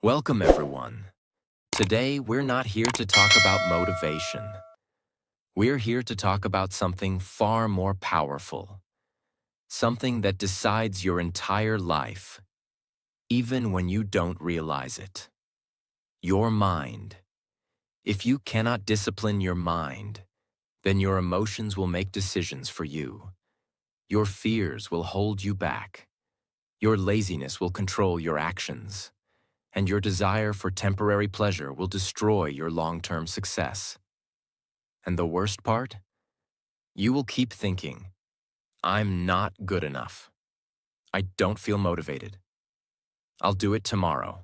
Welcome, everyone. Today, we're not here to talk about motivation. We're here to talk about something far more powerful, something that decides your entire life, even when you don't realize it. Your mind. If you cannot discipline your mind, then your emotions will make decisions for you. Your fears will hold you back. Your laziness will control your actions. And your desire for temporary pleasure will destroy your long-term success. And the worst part? You will keep thinking, I'm not good enough. I don't feel motivated. I'll do it tomorrow.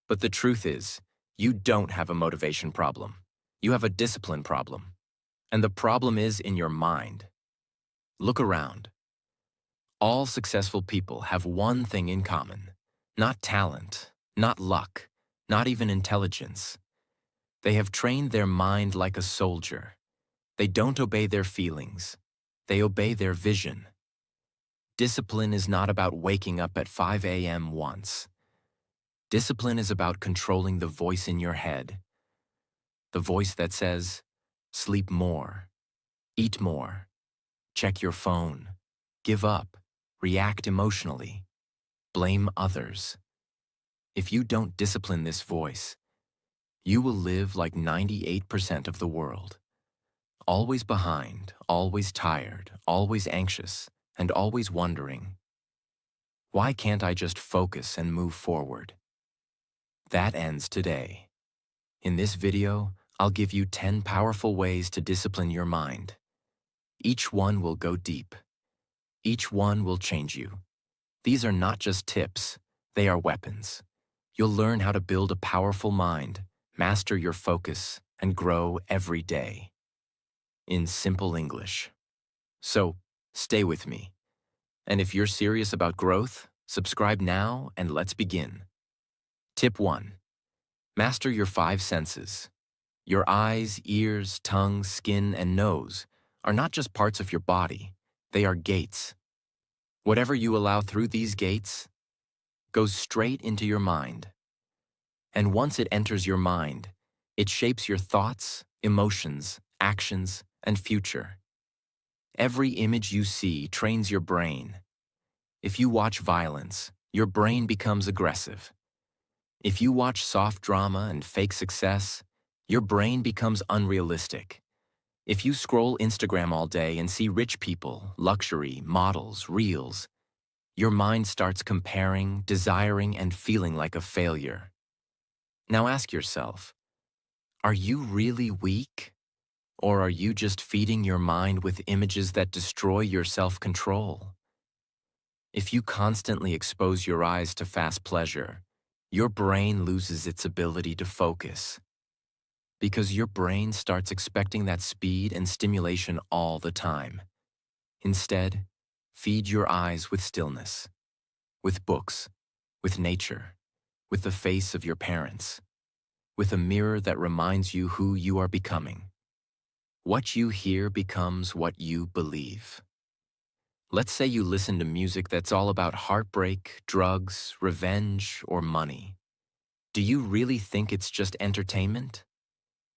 But the truth is, you don't have a motivation problem. You have a discipline problem. And the problem is in your mind. Look around. All successful people have one thing in common. Not talent, not luck, not even intelligence. They have trained their mind like a soldier. They don't obey their feelings. They obey their vision. Discipline is not about waking up at 5 a.m. once. Discipline is about controlling the voice in your head. The voice that says, sleep more, eat more, check your phone, give up, react emotionally, blame others. If you don't discipline this voice, you will live like 98% of the world. Always behind, always tired, always anxious, and always wondering, why can't I just focus and move forward? That ends today. In this video, I'll give you 10 powerful ways to discipline your mind. Each one will go deep. Each one will change you. These are not just tips, they are weapons. You'll learn how to build a powerful mind, master your focus, and grow every day. In simple English. So, stay with me. And if you're serious about growth, subscribe now and let's begin. Tip 1. Master your 5 senses. Your eyes, ears, tongue, skin, and nose are not just parts of your body, they are gates. Whatever you allow through these gates goes straight into your mind. And once it enters your mind, it shapes your thoughts, emotions, actions, and future. Every image you see trains your brain. If you watch violence, your brain becomes aggressive. If you watch soft drama and fake success, your brain becomes unrealistic. If you scroll Instagram all day and see rich people, luxury, models, reels, your mind starts comparing, desiring, and feeling like a failure. Now ask yourself, are you really weak? Or are you just feeding your mind with images that destroy your self-control? If you constantly expose your eyes to fast pleasure, your brain loses its ability to focus. Because your brain starts expecting that speed and stimulation all the time. Instead, feed your eyes with stillness, with books, with nature, with the face of your parents, with a mirror that reminds you who you are becoming. What you hear becomes what you believe. Let's say you listen to music that's all about heartbreak, drugs, revenge, or money. Do you really think it's just entertainment?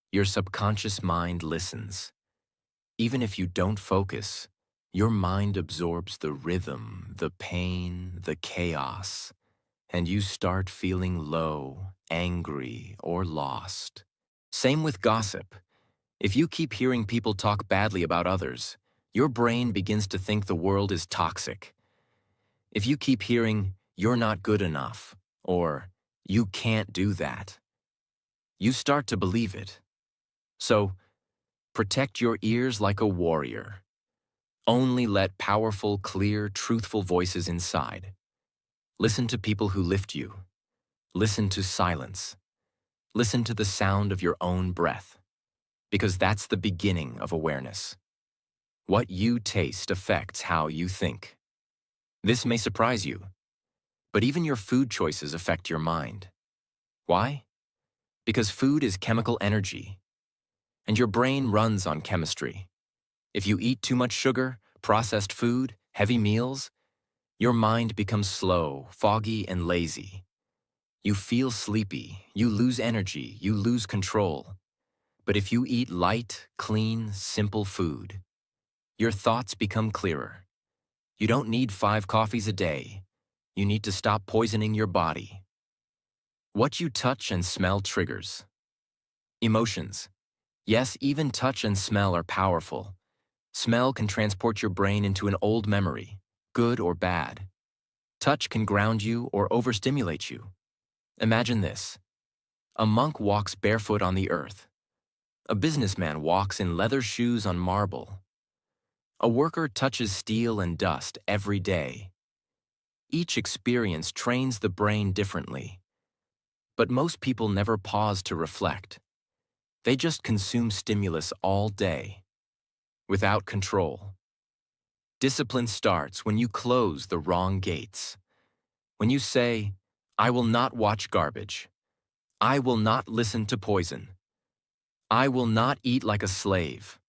Your subconscious mind listens. Even if you don't focus, your mind absorbs the rhythm, the pain, the chaos, and you start feeling low, angry, or lost. Same with gossip. If you keep hearing people talk badly about others, your brain begins to think the world is toxic. If you keep hearing, you're not good enough, or you can't do that, you start to believe it. So, protect your ears like a warrior. Only let powerful, clear, truthful voices inside. Listen to people who lift you. Listen to silence. Listen to the sound of your own breath. Because that's the beginning of awareness. What you taste affects how you think. This may surprise you, but even your food choices affect your mind. Why? Because food is chemical energy, and your brain runs on chemistry. If you eat too much sugar, processed food, heavy meals, your mind becomes slow, foggy, and lazy. You feel sleepy, you lose energy, you lose control. But if you eat light, clean, simple food, your thoughts become clearer. You don't need 5 coffees a day. You need to stop poisoning your body. What you touch and smell triggers. Emotions. Yes, even touch and smell are powerful. Smell can transport your brain into an old memory, good or bad. Touch can ground you or overstimulate you. Imagine this. A monk walks barefoot on the earth. A businessman walks in leather shoes on marble. A worker touches steel and dust every day. Each experience trains the brain differently. But most people never pause to reflect. They just consume stimulus all day, without control. Discipline starts when you close the wrong gates. When you say, I will not watch garbage. I will not listen to poison. I will not eat like a slave.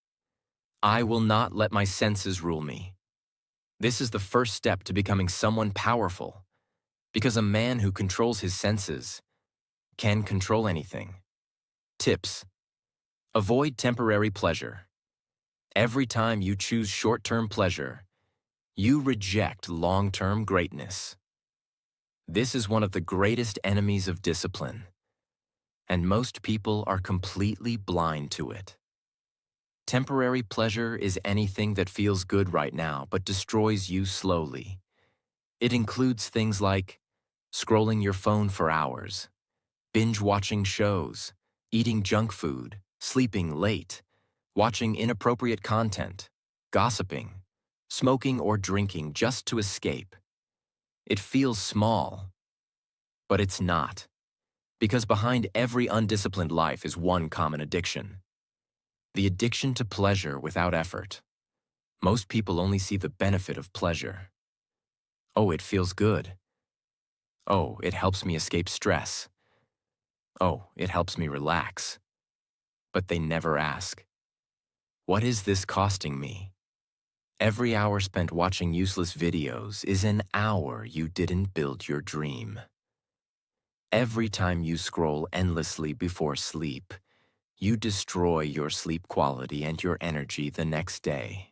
I will not let my senses rule me. This is the first step to becoming someone powerful, because a man who controls his senses can control anything. Tips. Avoid temporary pleasure. Every time you choose short-term pleasure, you reject long-term greatness. This is one of the greatest enemies of discipline, and most people are completely blind to it. Temporary pleasure is anything that feels good right now but destroys you slowly. It includes things like scrolling your phone for hours, binge-watching shows, eating junk food, sleeping late, watching inappropriate content, gossiping, smoking or drinking just to escape. It feels small, but it's not, because behind every undisciplined life is one common addiction: the addiction to pleasure without effort. Most people only see the benefit of pleasure. Oh, it feels good. Oh, it helps me escape stress. Oh, it helps me relax. But they never ask, what is this costing me? Every hour spent watching useless videos is an hour you didn't build your dream. Every time you scroll endlessly before sleep, you destroy your sleep quality and your energy the next day.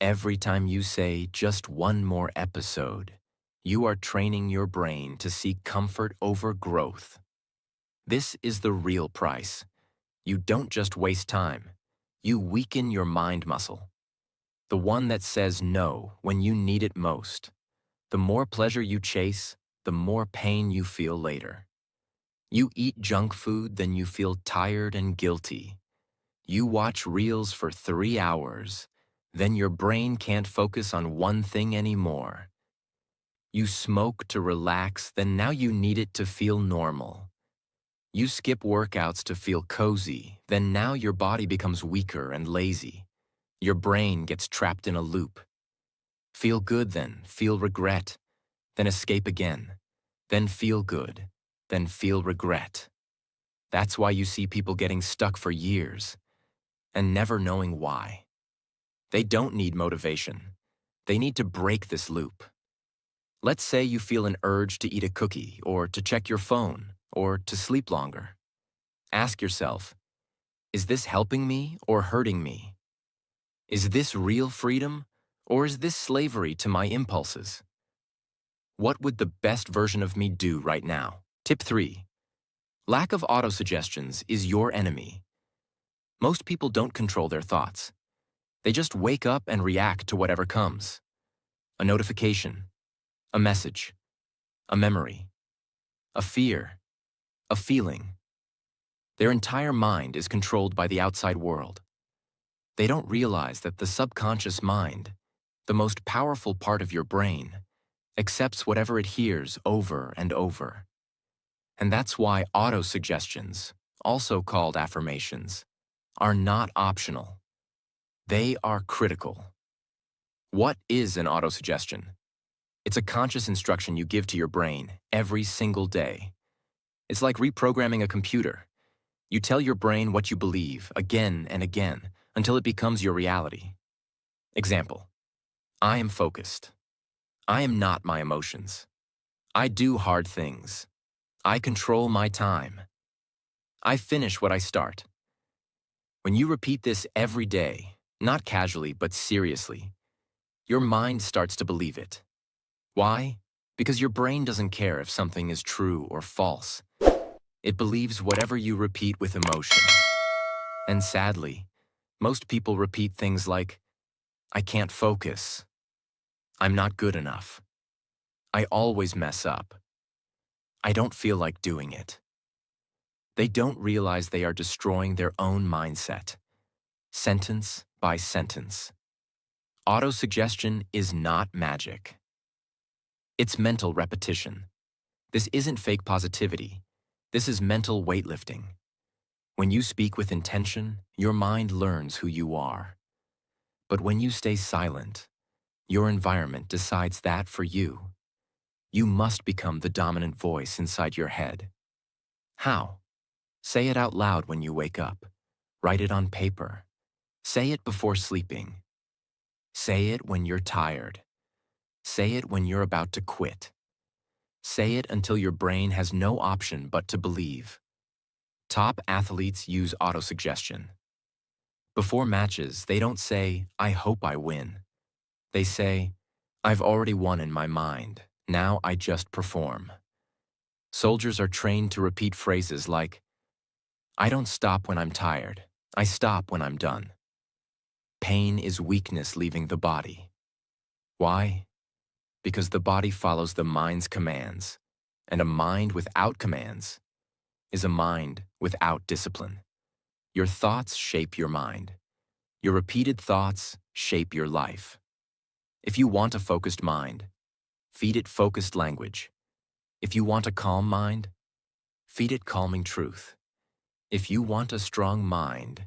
Every time you say just one more episode, you are training your brain to seek comfort over growth. This is the real price. You don't just waste time. You weaken your mind muscle, the one that says no when you need it most. The more pleasure you chase, the more pain you feel later. You eat junk food, then you feel tired and guilty. You watch reels for 3 hours, then your brain can't focus on one thing anymore. You smoke to relax, then now you need it to feel normal. You skip workouts to feel cozy, then now your body becomes weaker and lazy. Your brain gets trapped in a loop. Feel good, then feel regret, then escape again, then feel good, then feel regret. That's why you see people getting stuck for years and never knowing why. They don't need motivation. They need to break this loop. Let's say you feel an urge to eat a cookie, or to check your phone, or to sleep longer. Ask yourself, is this helping me or hurting me? Is this real freedom, or is this slavery to my impulses? What would the best version of me do right now? Tip 3. Lack of autosuggestions is your enemy. Most people don't control their thoughts. They just wake up and react to whatever comes. A notification, a message, a memory, a fear, a feeling. Their entire mind is controlled by the outside world. They don't realize that the subconscious mind, the most powerful part of your brain, accepts whatever it hears over and over. And that's why autosuggestions, also called affirmations, are not optional. They are critical. What is an autosuggestion? It's a conscious instruction you give to your brain every single day. It's like reprogramming a computer. You tell your brain what you believe again and again until it becomes your reality. Example: I am focused. I am not my emotions. I do hard things. I control my time. I finish what I start. When you repeat this every day, not casually but seriously, your mind starts to believe it. Why? Because your brain doesn't care if something is true or false. It believes whatever you repeat with emotion. And sadly, most people repeat things like, I can't focus. I'm not good enough. I always mess up. I don't feel like doing it. They don't realize they are destroying their own mindset, sentence by sentence. Autosuggestion is not magic. It's mental repetition. This isn't fake positivity. This is mental weightlifting. When you speak with intention, your mind learns who you are. But when you stay silent, your environment decides that for you. You must become the dominant voice inside your head. How? Say it out loud when you wake up. Write it on paper. Say it before sleeping. Say it when you're tired. Say it when you're about to quit. Say it until your brain has no option but to believe. Top athletes use autosuggestion. Before matches, they don't say, I hope I win. They say, I've already won in my mind. Now I just perform. Soldiers are trained to repeat phrases like, I don't stop when I'm tired. I stop when I'm done. Pain is weakness leaving the body. Why? Because the body follows the mind's commands, and a mind without commands is a mind without discipline. Your thoughts shape your mind. Your repeated thoughts shape your life. If you want a focused mind, feed it focused language. If you want a calm mind, feed it calming truth. If you want a strong mind,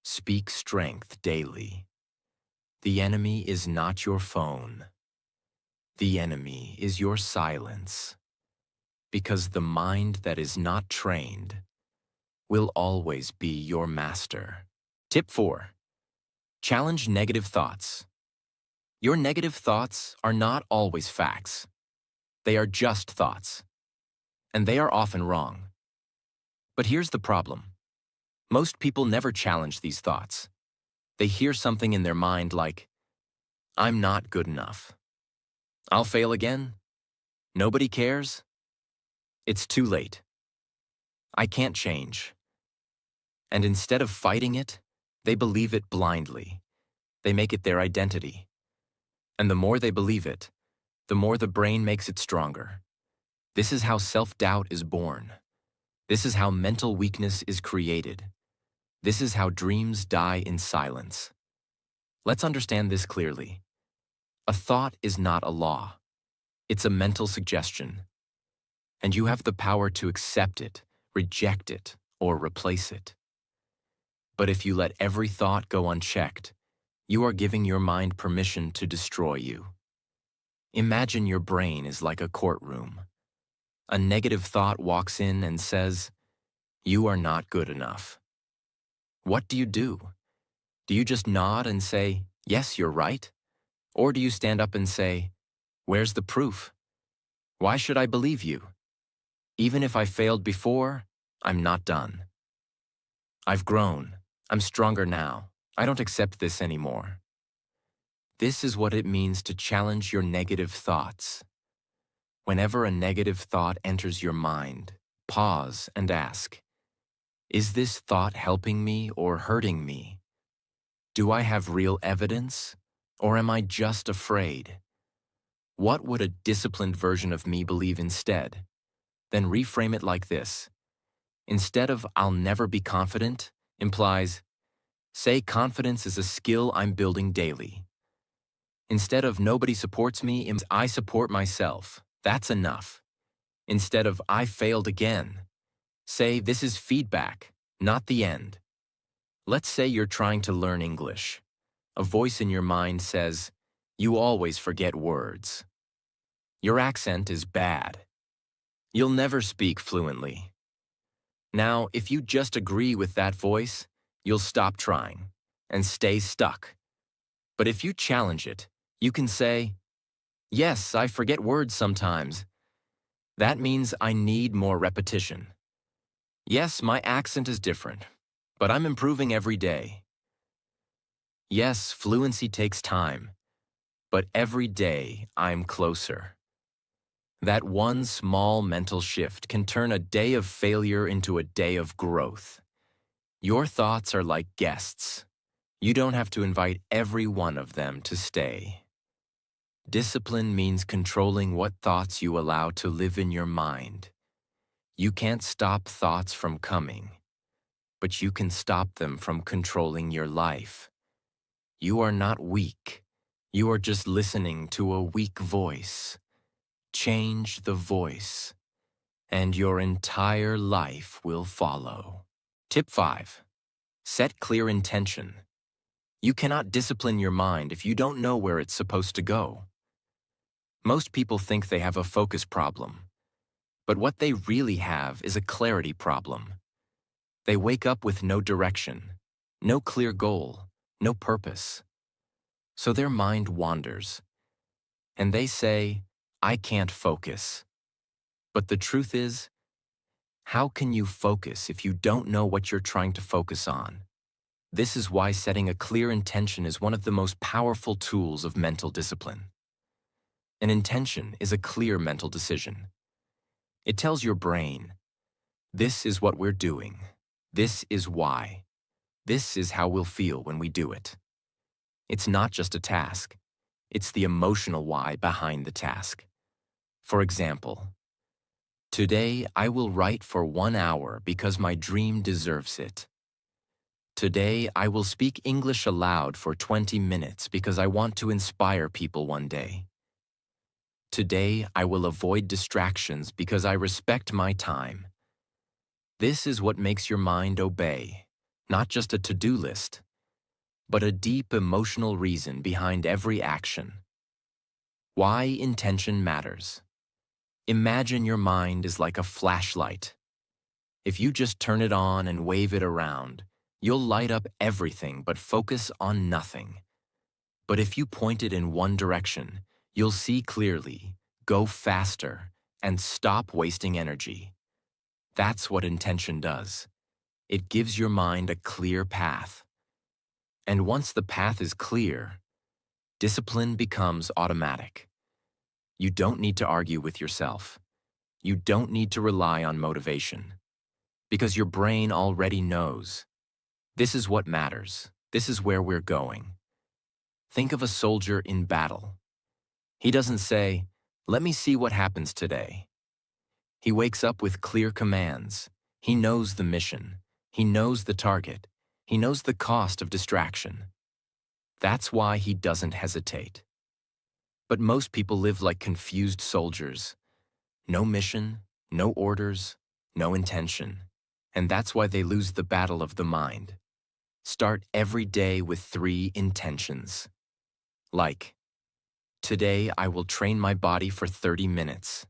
speak strength daily. The enemy is not your phone. The enemy is your silence. Because the mind that is not trained will always be your master. Tip 4. Challenge negative thoughts. Your negative thoughts are not always facts. They are just thoughts. And they are often wrong. But here's the problem. Most people never challenge these thoughts. They hear something in their mind like, I'm not good enough. I'll fail again. Nobody cares. It's too late. I can't change. And instead of fighting it, they believe it blindly. They make it their identity. And the more they believe it, the more the brain makes it stronger. This is how self-doubt is born. This is how mental weakness is created. This is how dreams die in silence. Let's understand this clearly. A thought is not a law. It's a mental suggestion. And you have the power to accept it, reject it, or replace it. But if you let every thought go unchecked, you are giving your mind permission to destroy you. Imagine your brain is like a courtroom. A negative thought walks in and says, you are not good enough. What do? Do you just nod and say, yes, you're right? Or do you stand up and say, where's the proof? Why should I believe you? Even if I failed before, I'm not done. I've grown. I'm stronger now. I don't accept this anymore. This is what it means to challenge your negative thoughts. Whenever a negative thought enters your mind, pause and ask, is this thought helping me or hurting me? Do I have real evidence, or am I just afraid? What would a disciplined version of me believe instead? Then reframe it like this. Instead of I'll never be confident, implies, say confidence is a skill I'm building daily. Instead of nobody supports me, I support myself. That's enough. Instead of I failed again, say this is feedback, not the end. Let's say you're trying to learn English. A voice in your mind says, you always forget words. Your accent is bad. You'll never speak fluently. Now, if you just agree with that voice, you'll stop trying and stay stuck. But if you challenge it, you can say, yes, I forget words sometimes. That means I need more repetition. Yes, my accent is different, but I'm improving every day. Yes, fluency takes time, but every day I'm closer. That one small mental shift can turn a day of failure into a day of growth. Your thoughts are like guests. You don't have to invite every one of them to stay. Discipline means controlling what thoughts you allow to live in your mind. You can't stop thoughts from coming, but you can stop them from controlling your life. You are not weak. You are just listening to a weak voice. Change the voice, and your entire life will follow. Tip 5. Set clear intention. You cannot discipline your mind if you don't know where it's supposed to go. Most people think they have a focus problem, but what they really have is a clarity problem. They wake up with no direction, no clear goal, no purpose. So their mind wanders, and they say, "I can't focus." But the truth is, how can you focus if you don't know what you're trying to focus on? This is why setting a clear intention is one of the most powerful tools of mental discipline. An intention is a clear mental decision. It tells your brain, this is what we're doing. This is why. This is how we'll feel when we do it. It's not just a task. It's the emotional why behind the task. For example, today I will write for 1 hour because my dream deserves it. Today I will speak English aloud for 20 minutes because I want to inspire people one day. Today I will avoid distractions because I respect my time. This is what makes your mind obey, not just a to-do list, but a deep emotional reason behind every action. Why intention matters. Imagine your mind is like a flashlight. If you just turn it on and wave it around, you'll light up everything but focus on nothing. But if you point it in one direction, you'll see clearly, go faster, and stop wasting energy. That's what intention does. It gives your mind a clear path. And once the path is clear, discipline becomes automatic. You don't need to argue with yourself. You don't need to rely on motivation. Because your brain already knows. This is what matters. This is where we're going. Think of a soldier in battle. He doesn't say, "Let me see what happens today." He wakes up with clear commands. He knows the mission. He knows the target. He knows the cost of distraction. That's why he doesn't hesitate. But most people live like confused soldiers. No mission, no orders, no intention. And that's why they lose the battle of the mind. Start every day with 3 intentions. Like, today I will train my body for 30 minutes.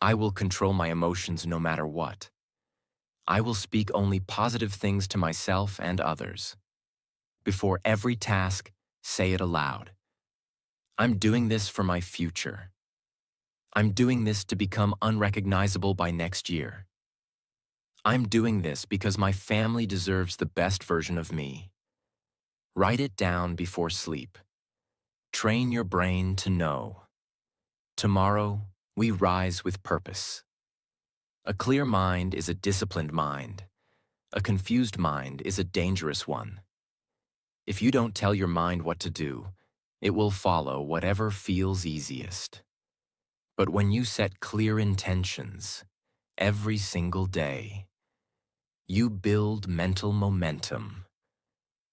I will control my emotions no matter what. I will speak only positive things to myself and others. Before every task, say it aloud. I'm doing this for my future. I'm doing this to become unrecognizable by next year. I'm doing this because my family deserves the best version of me. Write it down before sleep. Train your brain to know. Tomorrow, we rise with purpose. A clear mind is a disciplined mind. A confused mind is a dangerous one. If you don't tell your mind what to do, it will follow whatever feels easiest. But when you set clear intentions, every single day, you build mental momentum.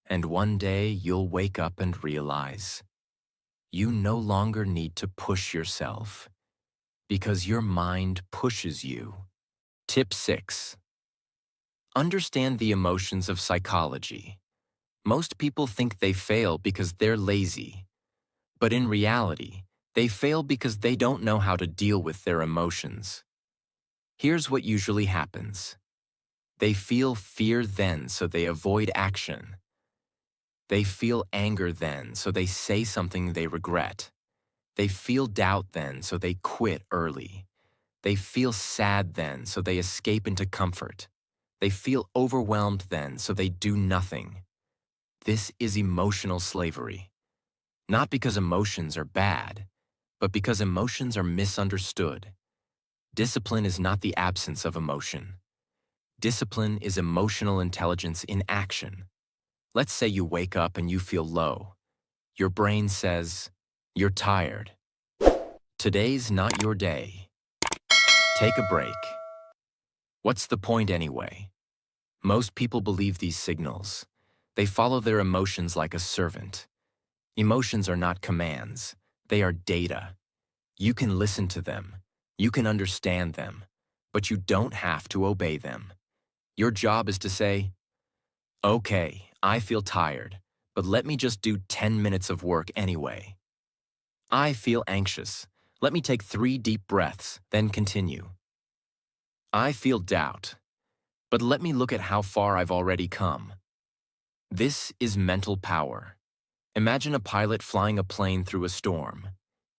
And one day you'll wake up and realize you no longer need to push yourself because your mind pushes you. Tip 6. Understand the emotions of psychology. Most people think they fail because they're lazy. But in reality, they fail because they don't know how to deal with their emotions. Here's what usually happens. They feel fear then, so they avoid action. They feel anger then, so they say something they regret. They feel doubt then, so they quit early. They feel sad then, so they escape into comfort. They feel overwhelmed then, so they do nothing. This is emotional slavery. Not because emotions are bad, but because emotions are misunderstood. Discipline is not the absence of emotion. Discipline is emotional intelligence in action. Let's say you wake up and you feel low. Your brain says, "You're tired. Today's not your day. Take a break." What's the point anyway? Most people believe these signals. They follow their emotions like a servant. Emotions are not commands. They are data. You can listen to them. You can understand them. But you don't have to obey them. Your job is to say, "Okay, I feel tired, but let me just do 10 minutes of work anyway. I feel anxious. Let me take 3 deep breaths, then continue. I feel doubt, but let me look at how far I've already come." This is mental power. Imagine a pilot flying a plane through a storm.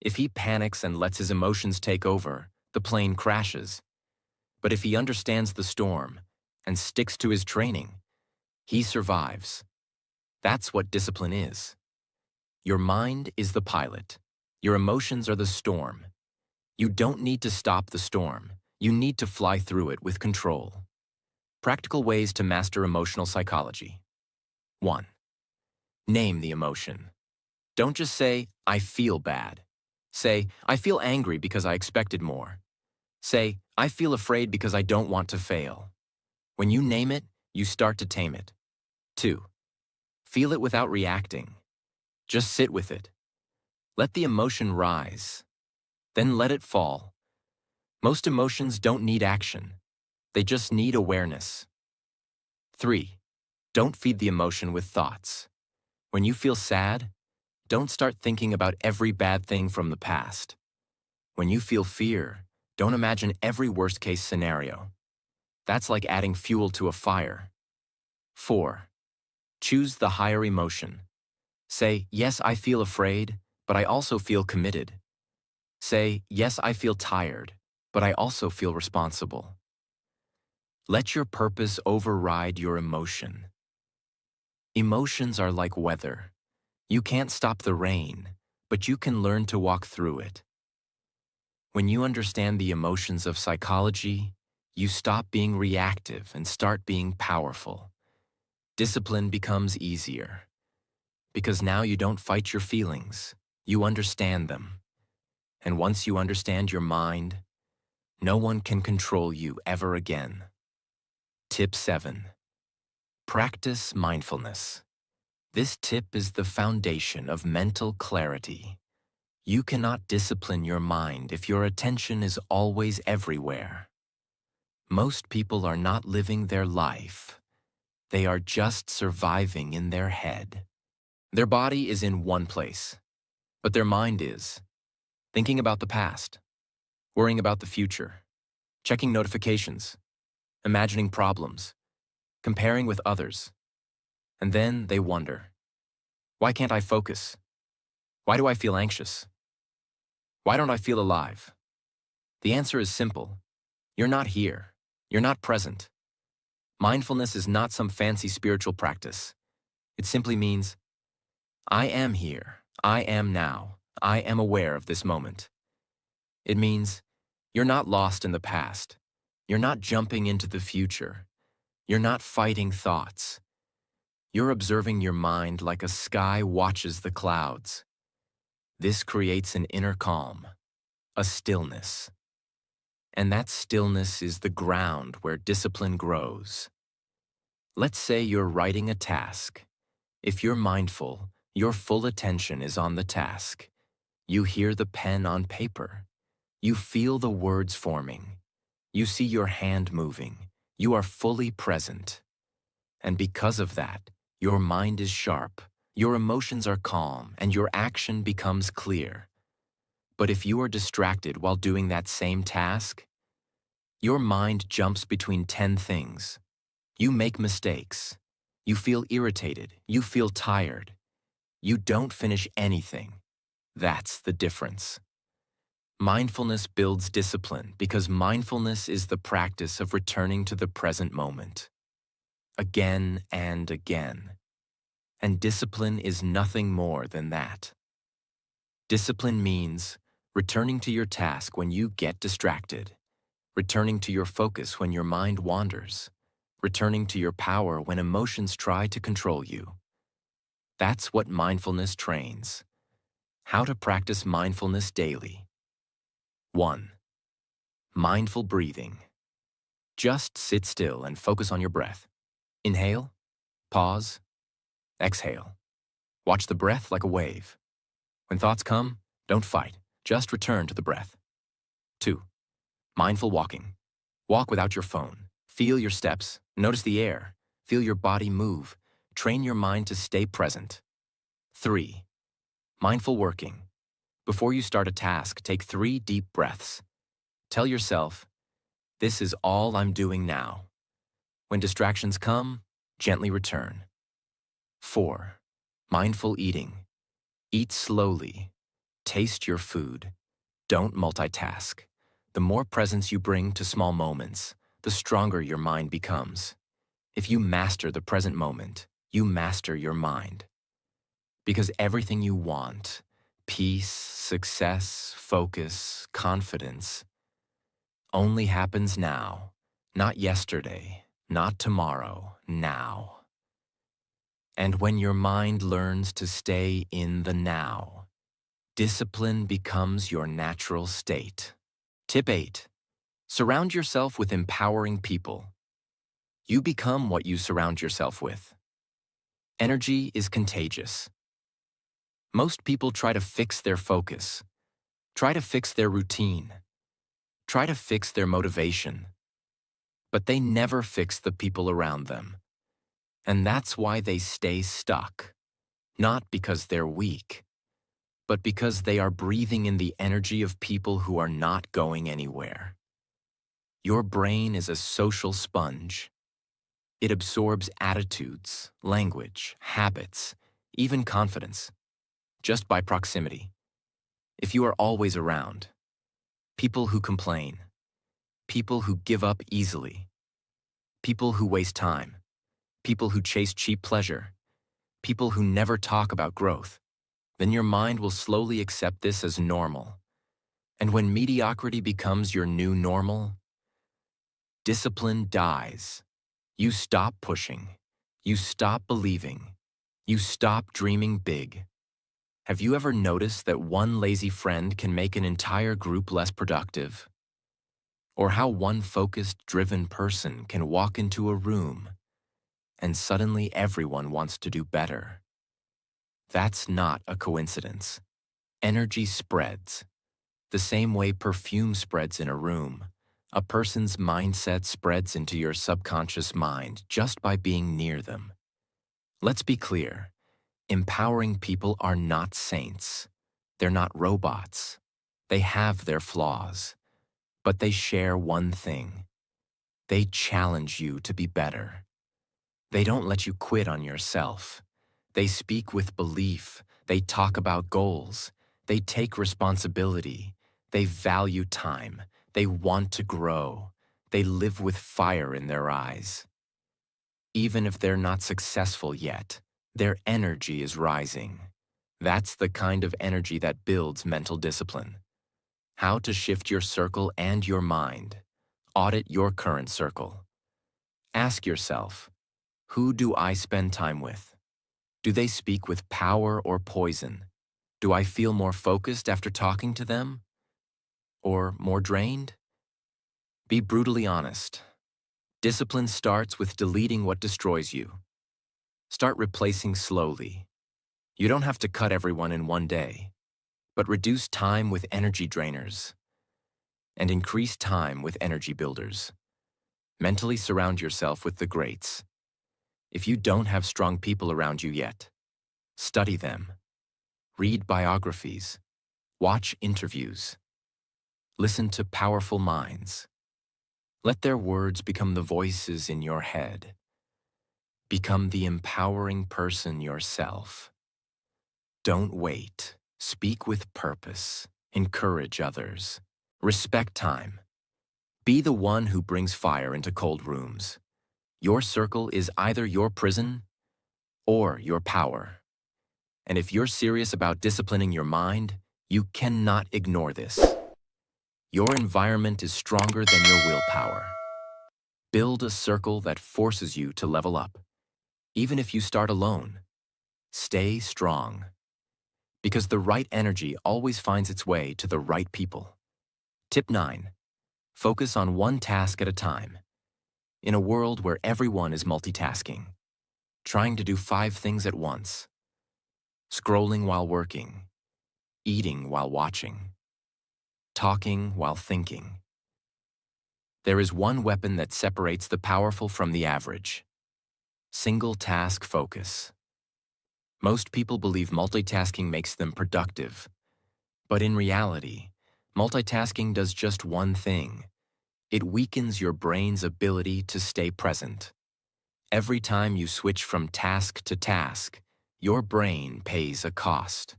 If he panics and lets his emotions take over, the plane crashes. But if he understands the storm and sticks to his training, he survives. That's what discipline is. Your mind is the pilot. Your emotions are the storm. You don't need to stop the storm. You need to fly through it with control. Practical ways to master emotional psychology. 1. Name the emotion. Don't just say, "I feel bad." Say, "I feel angry because I expected more." Say, "I feel afraid because I don't want to fail." When you name it, you start to tame it. 2. Feel it without reacting. Just sit with it. Let the emotion rise. Then let it fall. Most emotions don't need action. They just need awareness. 3. Don't feed the emotion with thoughts. When you feel sad, don't start thinking about every bad thing from the past. When you feel fear, don't imagine every worst-case scenario. That's like adding fuel to a fire. 4. Choose the higher emotion. Say, "Yes, I feel afraid, but I also feel committed." Say, "Yes, I feel tired, but I also feel responsible." Let your purpose override your emotion. Emotions are like weather. You can't stop the rain, but you can learn to walk through it. When you understand the emotions of psychology, you stop being reactive and start being powerful. Discipline becomes easier. Because now you don't fight your feelings, you understand them. And once you understand your mind, no one can control you ever again. Tip 7. Practice mindfulness. This tip is the foundation of mental clarity. You cannot discipline your mind if your attention is always everywhere. Most people are not living their life. They are just surviving in their head. Their body is in one place, but their mind is thinking about the past, worrying about the future, checking notifications, imagining problems, comparing with others. And then they wonder, why can't I focus? Why do I feel anxious? Why don't I feel alive? The answer is simple. You're not here. You're not present. Mindfulness is not some fancy spiritual practice. It simply means, I am here. I am now. I am aware of this moment. It means you're not lost in the past. You're not jumping into the future. You're not fighting thoughts. You're observing your mind like a sky watches the clouds. This creates an inner calm, a stillness. And that stillness is the ground where discipline grows. Let's say you're writing a task. If you're mindful, your full attention is on the task. You hear the pen on paper. You feel the words forming. You see your hand moving. You are fully present. And because of that, your mind is sharp, your emotions are calm, and your action becomes clear. But if you are distracted while doing that same task, your mind jumps between 10 things. You make mistakes. You feel irritated. You feel tired. You don't finish anything. That's the difference. Mindfulness builds discipline because mindfulness is the practice of returning to the present moment, again and again. And discipline is nothing more than that. Discipline means returning to your task when you get distracted, returning to your focus when your mind wanders, returning to your power when emotions try to control you. That's what mindfulness trains. How to practice mindfulness daily. 1. Mindful breathing. Just sit still and focus on your breath. Inhale, pause, exhale. Watch the breath like a wave. When thoughts come, don't fight. Just return to the breath. 2. Mindful walking. Walk without your phone. Feel your steps. Notice the air. Feel your body move. Train your mind to stay present. 3. Mindful working. Before you start a task, take 3 deep breaths. Tell yourself, this is all I'm doing now. When distractions come, gently return. 4. Mindful eating. Eat slowly. Taste your food. Don't multitask. The more presence you bring to small moments, the stronger your mind becomes. If you master the present moment, you master your mind. Because everything you want, peace, success, focus, confidence, only happens now, not yesterday, not tomorrow, now. And when your mind learns to stay in the now, discipline becomes your natural state. Tip 8. Surround yourself with empowering people. You become what you surround yourself with. Energy is contagious. Most people try to fix their focus, try to fix their routine, try to fix their motivation, but they never fix the people around them. And that's why they stay stuck. Not because they're weak, but because they are breathing in the energy of people who are not going anywhere. Your brain is a social sponge. It absorbs attitudes, language, habits, even confidence, just by proximity. If you are always around, people who complain, people who give up easily, people who waste time, people who chase cheap pleasure, people who never talk about growth, then your mind will slowly accept this as normal. And when mediocrity becomes your new normal, discipline dies. You stop pushing. You stop believing. You stop dreaming big. Have you ever noticed that one lazy friend can make an entire group less productive? Or how one focused, driven person can walk into a room and suddenly everyone wants to do better? That's not a coincidence. Energy spreads. The same way perfume spreads in a room, a person's mindset spreads into your subconscious mind just by being near them. Let's be clear. Empowering people are not saints. They're not robots. They have their flaws, but they share one thing. They challenge you to be better. They don't let you quit on yourself. They speak with belief. They talk about goals. They take responsibility. They value time. They want to grow. They live with fire in their eyes. Even if they're not successful yet, their energy is rising. That's the kind of energy that builds mental discipline. How to shift your circle and your mind. Audit your current circle. Ask yourself, who do I spend time with? Do they speak with power or poison? Do I feel more focused after talking to them? Or more drained? Be brutally honest. Discipline starts with deleting what destroys you. Start replacing slowly. You don't have to cut everyone in one day, but reduce time with energy drainers and increase time with energy builders. Mentally surround yourself with the greats. If you don't have strong people around you yet, study them. Read biographies. Watch interviews. Listen to powerful minds. Let their words become the voices in your head. Become the empowering person yourself. Don't wait. Speak with purpose. Encourage others. Respect time. Be the one who brings fire into cold rooms. Your circle is either your prison or your power. And if you're serious about disciplining your mind, you cannot ignore this. Your environment is stronger than your willpower. Build a circle that forces you to level up. Even if you start alone, stay strong. Because the right energy always finds its way to the right people. Tip 9. Focus on one task at a time. In a world where everyone is multitasking, trying to do 5 things at once, scrolling while working, eating while watching, talking while thinking, there is one weapon that separates the powerful from the average. Single task focus. Most people believe multitasking makes them productive. But in reality, multitasking does just one thing. It weakens your brain's ability to stay present. Every time you switch from task to task, your brain pays a cost.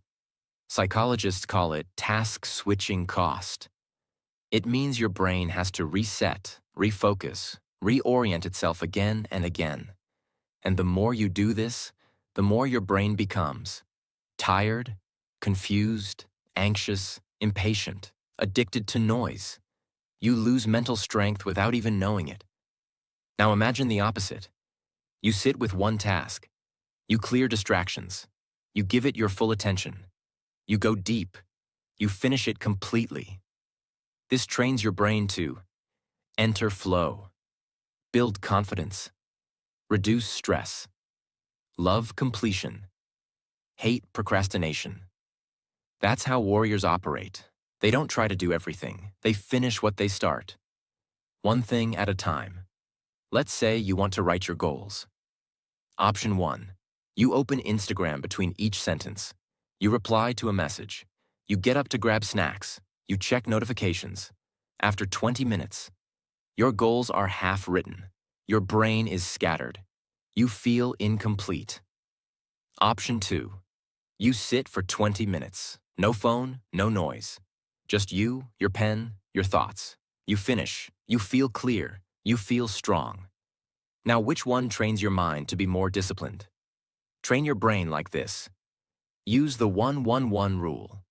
Psychologists call it task switching cost. It means your brain has to reset, refocus, reorient itself again and again. And the more you do this, the more your brain becomes tired, confused, anxious, impatient, addicted to noise. You lose mental strength without even knowing it. Now imagine the opposite. You sit with one task. You clear distractions. You give it your full attention. You go deep. You finish it completely. This trains your brain to enter flow, build confidence, reduce stress, love completion, hate procrastination. That's how warriors operate. They don't try to do everything. They finish what they start. One thing at a time. Let's say you want to write your goals. Option 1. You open Instagram between each sentence. You reply to a message. You get up to grab snacks. You check notifications. After 20 minutes, your goals are half written. Your brain is scattered. You feel incomplete. Option 2. You sit for 20 minutes. No phone, no noise. Just you, your pen, your thoughts. You finish. You feel clear. You feel strong. Now, which one trains your mind to be more disciplined? Train your brain like this. Use the 1-1-1 rule.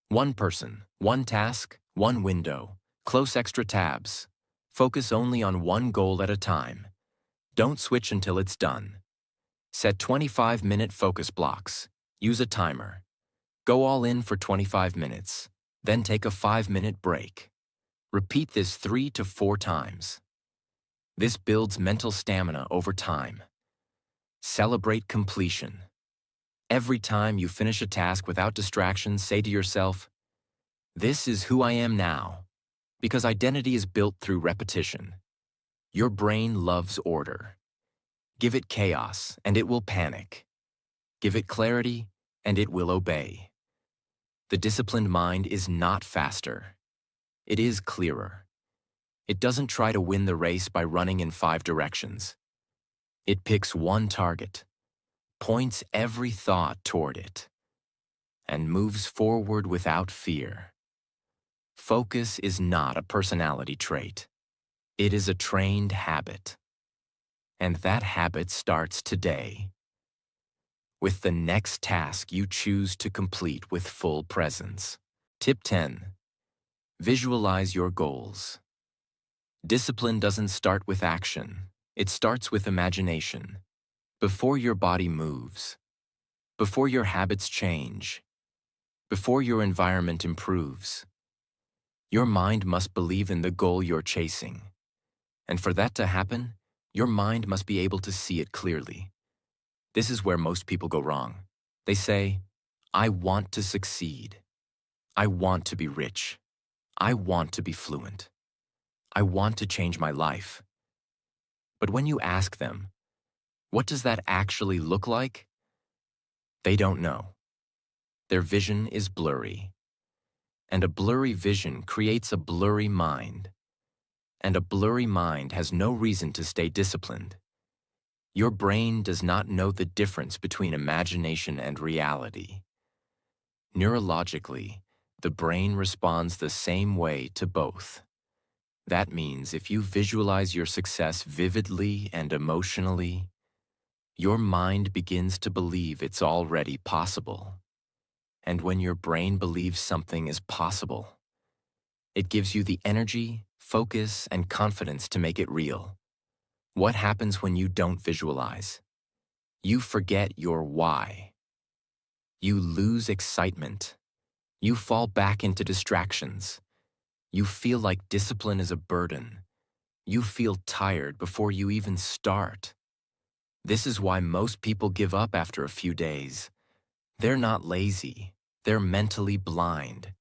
One person, one task, one window. Close extra tabs. Focus only on one goal at a time. Don't switch until it's done. Set 25-minute focus blocks. Use a timer. Go all in for 25 minutes. Then take a 5-minute break. Repeat this 3 to 4 times. This builds mental stamina over time. Celebrate completion. Every time you finish a task without distractions, say to yourself, "This is who I am now." Because identity is built through repetition. Your brain loves order. Give it chaos, and it will panic. Give it clarity, and it will obey. The disciplined mind is not faster. It is clearer. It doesn't try to win the race by running in 5 directions. It picks one target, points every thought toward it, and moves forward without fear. Focus is not a personality trait. It is a trained habit. And that habit starts today, with the next task you choose to complete with full presence. Tip 10. Visualize your goals. Discipline doesn't start with action. It starts with imagination. Before your body moves, before your habits change, before your environment improves, your mind must believe in the goal you're chasing. And for that to happen, your mind must be able to see it clearly. This is where most people go wrong. They say, "I want to succeed. I want to be rich. I want to be fluent. I want to change my life." But when you ask them, what does that actually look like? They don't know. Their vision is blurry. And a blurry vision creates a blurry mind. And a blurry mind has no reason to stay disciplined. Your brain does not know the difference between imagination and reality. Neurologically, The brain responds the same way to both. That means if you visualize your success vividly and emotionally, your mind begins to believe it's already possible. And when your brain believes something is possible, it gives you the energy, focus, and confidence to make it real. What happens when you don't visualize? You forget your why. You lose excitement. You fall back into distractions. You feel like discipline is a burden. You feel tired before you even start. This is why most people give up after a few days. They're not lazy. They're mentally blind.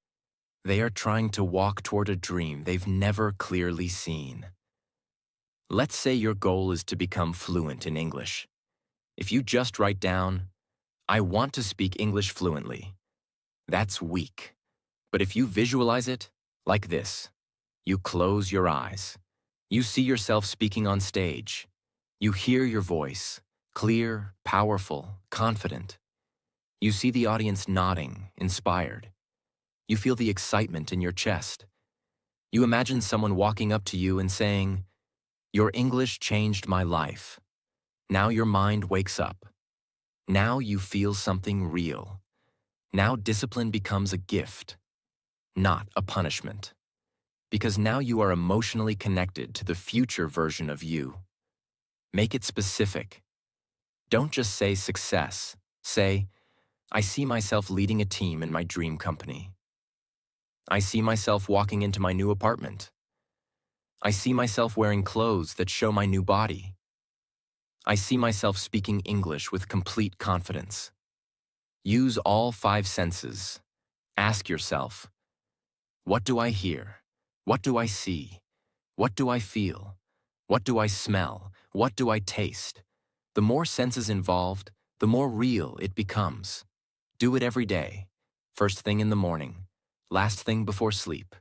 They are trying to walk toward a dream they've never clearly seen. Let's say your goal is to become fluent in English. If you just write down, "I want to speak English fluently," that's weak. But if you visualize it, like this, you close your eyes. You see yourself speaking on stage. You hear your voice, clear, powerful, confident. You see the audience nodding, inspired. You feel the excitement in your chest. You imagine someone walking up to you and saying, "Your English changed my life." Now your mind wakes up. Now you feel something real. Now discipline becomes a gift, not a punishment. Because now you are emotionally connected to the future version of you. Make it specific. Don't just say success. Say, "I see myself leading a team in my dream company. I see myself walking into my new apartment. I see myself wearing clothes that show my new body. I see myself speaking English with complete confidence." Use all 5 senses. Ask yourself, what do I hear? What do I see? What do I feel? What do I smell? What do I taste? The more senses involved, the more real it becomes. Do it every day. First thing in the morning. Last thing before sleep.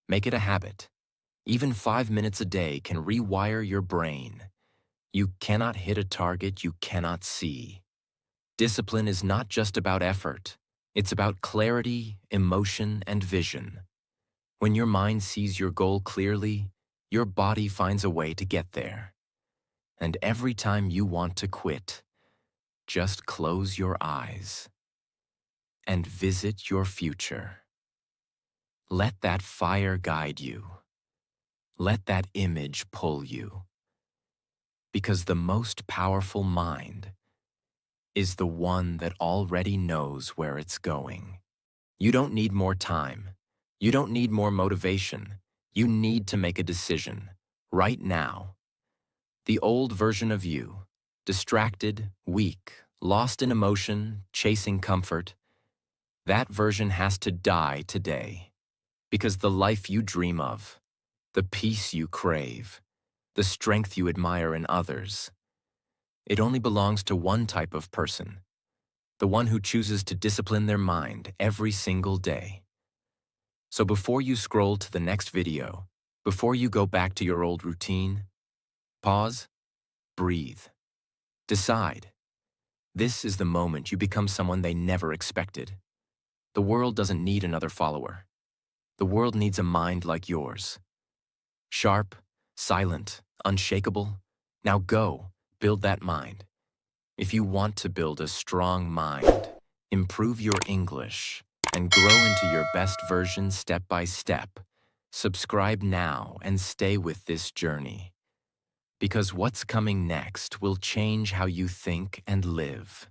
Make it a habit. Even 5 minutes a day can rewire your brain. You cannot hit a target you cannot see. Discipline is not just about effort. It's about clarity, emotion, and vision. When your mind sees your goal clearly, your body finds a way to get there. And every time you want to quit, just close your eyes and visit your future. Let that fire guide you. Let that image pull you. Because the most powerful mind is the one that already knows where it's going. You don't need more time. You don't need more motivation. You need to make a decision, right now. The old version of you, distracted, weak, lost in emotion, chasing comfort, that version has to die today. Because the life you dream of, the peace you crave, the strength you admire in others, it only belongs to one type of person, the one who chooses to discipline their mind every single day. So before you scroll to the next video, before you go back to your old routine, pause, breathe, decide. This is the moment you become someone they never expected. The world doesn't need another follower. The world needs a mind like yours. Sharp, silent, unshakable. Now go, build that mind. If you want to build a strong mind, improve your English, and grow into your best version step by step, subscribe now and stay with this journey. Because what's coming next will change how you think and live.